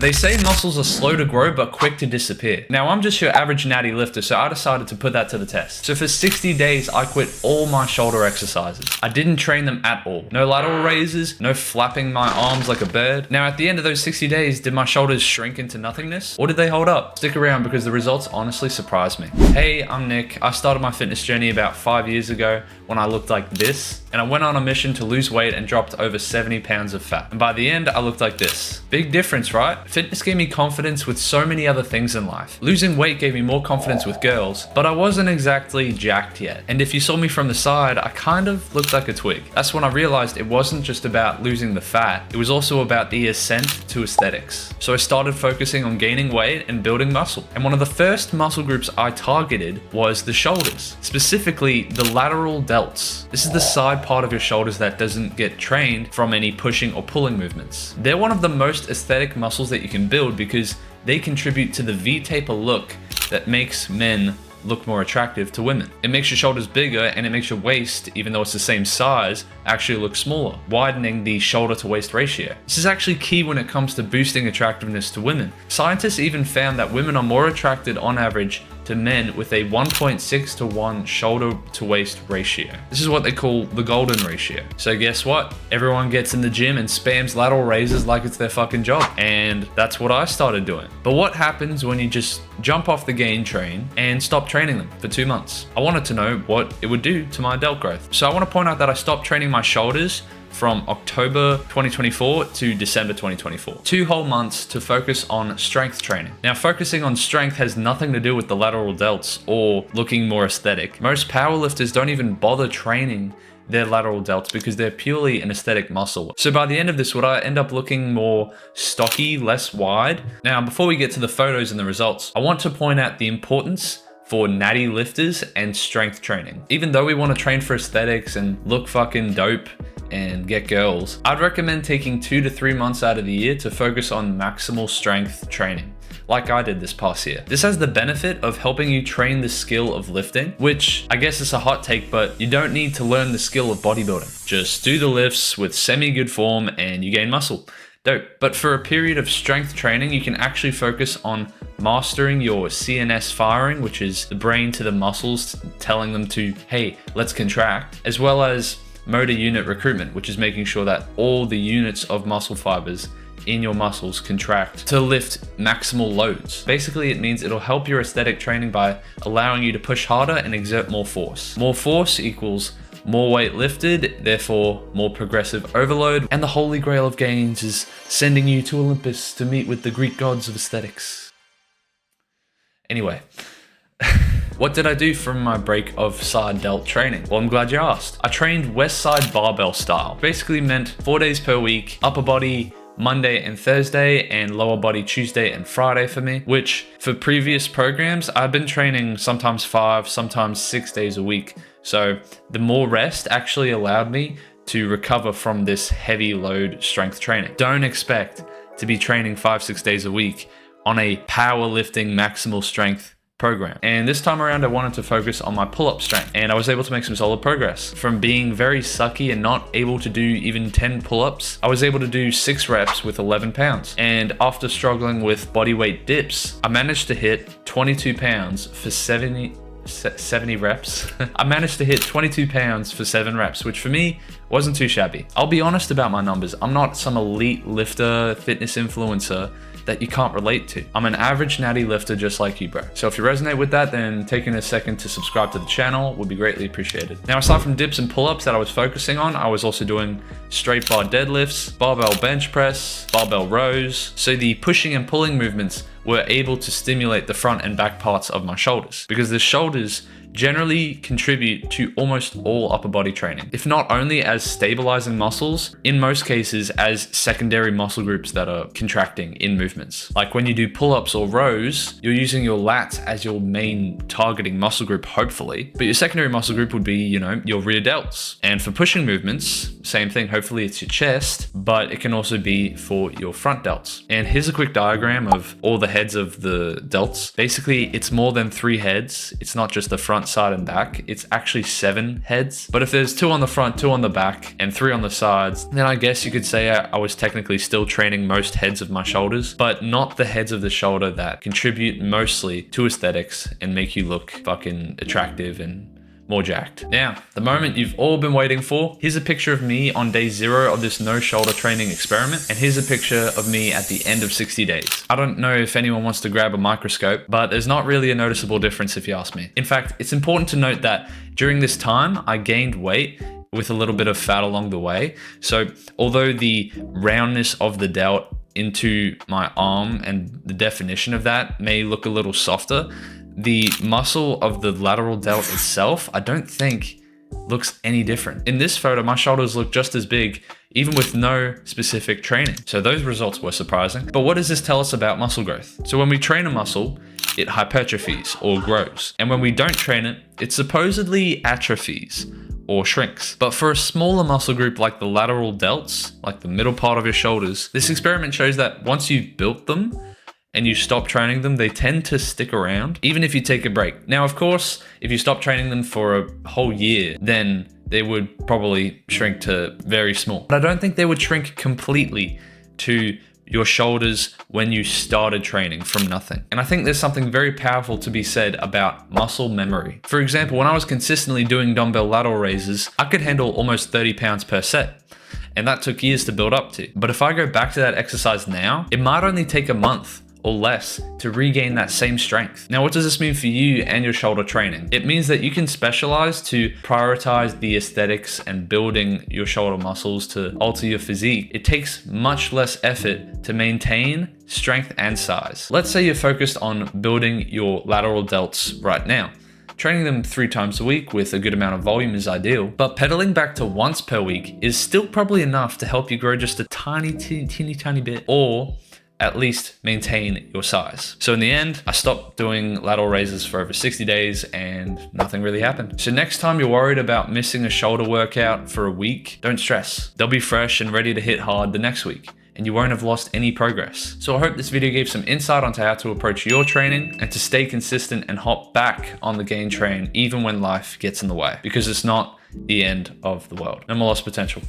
They say muscles are slow to grow but quick to disappear. Now I'm just your average natty lifter, so I decided to put that to the test. So for 60 days, I quit all my shoulder exercises. I didn't train them at all. No lateral raises, no flapping my arms like a bird. Now at the end of those 60 days, did my shoulders shrink into nothingness? Or did they hold up? Stick around because the results honestly surprised me. Hey, I'm Nick. I started my fitness journey about 5 years ago when I looked like this, and I went on a mission to lose weight and dropped over 70 pounds of fat. And by the end, I looked like this. Big difference, right? Fitness gave me confidence with so many other things in life. Losing weight gave me more confidence with girls, but I wasn't exactly jacked yet. And if you saw me from the side, I kind of looked like a twig. That's when I realized it wasn't just about losing the fat, it was also about the ascent to aesthetics. So I started focusing on gaining weight and building muscle. And one of the first muscle groups I targeted was the shoulders, specifically the lateral delts. This is the side part of your shoulders that doesn't get trained from any pushing or pulling movements. They're one of the most aesthetic muscles that you can build because they contribute to the V-taper look that makes men look more attractive to women. It makes your shoulders bigger and it makes your waist, even though it's the same size, actually look smaller, widening the shoulder to waist ratio. This is actually key when it comes to boosting attractiveness to women. Scientists even found that women are more attracted on average to men with a 1.6 to 1 shoulder to waist ratio. This is what they call the golden ratio. So guess what? Everyone gets in the gym and spams lateral raises like it's their fucking job. And that's what I started doing. But what happens when you just jump off the gain train and stop training them for 2 months? I wanted to know what it would do to my delt growth. So I want to point out that I stopped training my shoulders from October 2024 to December 2024. 2 whole months to focus on strength training. Now, focusing on strength has nothing to do with the lateral delts or looking more aesthetic. Most powerlifters don't even bother training their lateral delts because they're purely an aesthetic muscle. So by the end of this, would I end up looking more stocky, less wide? Now, before we get to the photos and the results, I want to point out the importance for natty lifters and strength training. Even though we want to train for aesthetics and look fucking dope and get girls, I'd recommend taking 2 to 3 months out of the year to focus on maximal strength training, like I did this past year. This has the benefit of helping you train the skill of lifting, which I guess is a hot take, but you don't need to learn the skill of bodybuilding. Just do the lifts with semi-good form and you gain muscle. Dope. But for a period of strength training, you can actually focus on mastering your CNS firing, which is the brain to the muscles, telling them to, hey, let's contract, as well as motor unit recruitment, which is making sure that all the units of muscle fibers in your muscles contract to lift maximal loads. Basically, it means it'll help your aesthetic training by allowing you to push harder and exert more force. More force equals more weight lifted, therefore more progressive overload, and the holy grail of gains is sending you to Olympus to meet with the Greek gods of aesthetics. Anyway, what did I do from my break of side delt training? Well, I'm glad you asked. I trained west side barbell style. Basically meant 4 days per week, upper body Monday and Thursday, and lower body Tuesday and Friday for me, which for previous programs, I've been training sometimes 5, sometimes 6 days a week. So the more rest actually allowed me to recover from this heavy load strength training. Don't expect to be training 5-6 days a week on a powerlifting maximal strength program. And this time around, I wanted to focus on my pull-up strength, and I was able to make some solid progress. From being very sucky and not able to do even 10 pull-ups, I was able to do 6 reps with 11 pounds. And after struggling with bodyweight dips, I managed to hit 22 pounds for 70 reps. I managed to hit 22 pounds for 7 reps, which for me wasn't too shabby. I'll be honest about my numbers. I'm not some elite lifter, fitness influencer that you can't relate to. I'm an average natty lifter just like you, bro. So if you resonate with that, then taking a second to subscribe to the channel would be greatly appreciated. Now, aside from dips and pull-ups that I was focusing on, I was also doing straight bar deadlifts, barbell bench press, barbell rows. So the pushing and pulling movements were able to stimulate the front and back parts of my shoulders, because the shoulders generally contribute to almost all upper body training, if not only as stabilizing muscles, in most cases as secondary muscle groups that are contracting in movements. Like when you do pull-ups or rows, you're using your lats as your main targeting muscle group, hopefully, but your secondary muscle group would be, your rear delts. And for pushing movements, same thing, hopefully it's your chest, but it can also be for your front delts. And here's a quick diagram of all the heads of the delts. Basically, it's more than 3 heads. It's not just the front front, side, and back, it's actually 7 heads. But if there's 2 on the front, 2 on the back, and 3 on the sides, then I guess you could say I was technically still training most heads of my shoulders, but not the heads of the shoulder that contribute mostly to aesthetics and make you look fucking attractive and more jacked. Now, the moment you've all been waiting for. Here's a picture of me on day 0 of this no shoulder training experiment, and here's a picture of me at the end of 60 days. I don't know if anyone wants to grab a microscope, but there's not really a noticeable difference if you ask me. In fact, it's important to note that during this time, I gained weight with a little bit of fat along the way. So although the roundness of the delt into my arm and the definition of that may look a little softer, the muscle of the lateral delt itself, I don't think looks any different. In this photo, my shoulders look just as big, even with no specific training. So those results were surprising. But what does this tell us about muscle growth? So when we train a muscle, it hypertrophies or grows. And when we don't train it, it supposedly atrophies or shrinks. But for a smaller muscle group like the lateral delts, like the middle part of your shoulders, this experiment shows that once you've built them, and you stop training them, they tend to stick around, even if you take a break. Now, of course, if you stop training them for a whole year, then they would probably shrink to very small. But I don't think they would shrink completely to your shoulders when you started training from nothing. And I think there's something very powerful to be said about muscle memory. For example, when I was consistently doing dumbbell lateral raises, I could handle almost 30 pounds per set. And that took years to build up to. But if I go back to that exercise now, it might only take a month or less to regain that same strength. Now, what does this mean for you and your shoulder training? It means that you can specialize to prioritize the aesthetics and building your shoulder muscles to alter your physique. It takes much less effort to maintain strength and size. Let's say you're focused on building your lateral delts right now. Training them 3 times a week with a good amount of volume is ideal, but pedaling back to once per week is still probably enough to help you grow just a teeny bit, or at least maintain your size. So in the end, I stopped doing lateral raises for over 60 days and nothing really happened. So next time you're worried about missing a shoulder workout for a week, don't stress. They'll be fresh and ready to hit hard the next week, and you won't have lost any progress. So I hope this video gave some insight onto how to approach your training and to stay consistent and hop back on the gain train even when life gets in the way, because it's not the end of the world. No more lost potential.